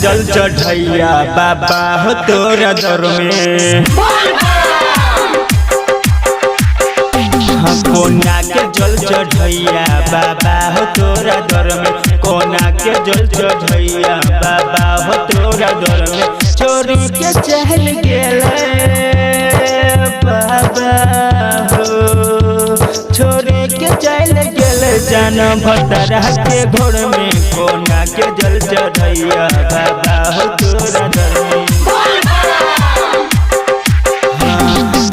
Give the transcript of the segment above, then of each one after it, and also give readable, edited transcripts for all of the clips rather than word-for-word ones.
जल चढ़ैया बाबा हो तोरा दर में। कोना के जल चढ़ैया बाबा हो तोरा दर में। कोना के जल चढ़ैया बाबा हो तोरा दर में। चोरी के चहल गेले बाबा हो, छोरी के चल गेले जान भतरा के घोड़ में। कोना के जल चढ़ैया बाबा हो तोरा दर में।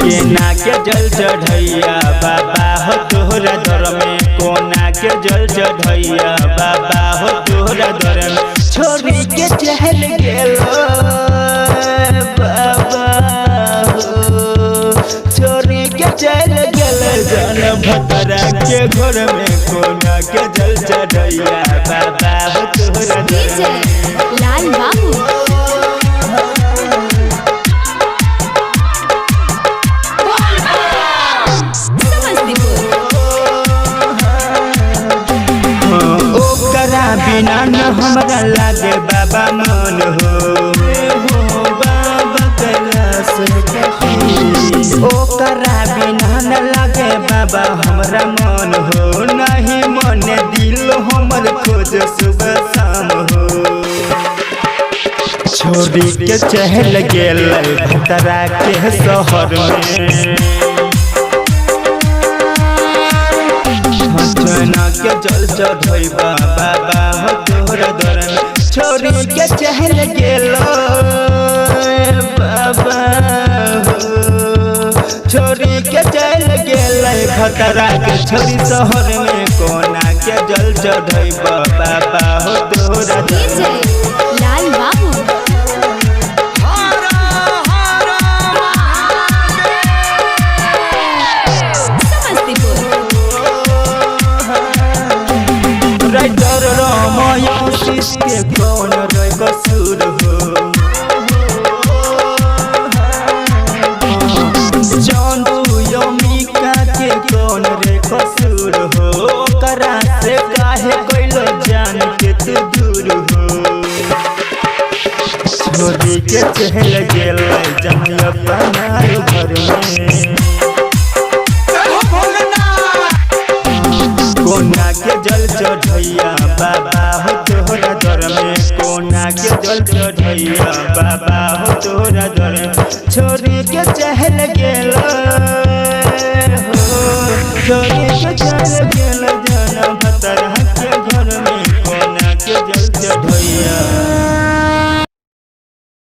केना के जल चढ़ैया बाबा हो तोरा दर में। कोना के जल चढ़ैया बाबा हो तोरा दर में। छोरी के चहल गेलो बाबा हो, छोरी के चल गेल जन भतरा के घर में। कोना के जल चढ़ैया बाबा हो तोरा दर में। लाल बाबू बिना न हमरा लागे बाबा मन हो बाबा कैलाश ओकरा बिना न लागे बाबा हमरा मन हो। नहीं मन दिल हमर खोज सुबह शाम हो। छोरी के चहल गेल भतरा के शहर में। कोना के जल चढ़ैया बाबा हो तोरा दर में। छोरी के चहल गेलो बाबा हो, छोरी के चल गेलै भतरा के छोरी शहर में। कोना के जल चढ़ैया बाबा हो तोरा दर में। लाल बाबू राइटर रामायण के कौन रे कसूर हो। चांदू यमिका के कौन रे कसूर हो। ओकरा से काहे कैलो जान के तू दूर हो। छोरी के चहल गेल जन अपना घर में। कोना के जल चढ़ैया बाबा हो तोरा दर में। कोना के जल चढ़ैया बाबा हो तोरा दर में। छोरी के चहल गेल हो, छोरी के चहल गेल जन भतरा के घर में। कोना के जल चढ़ैया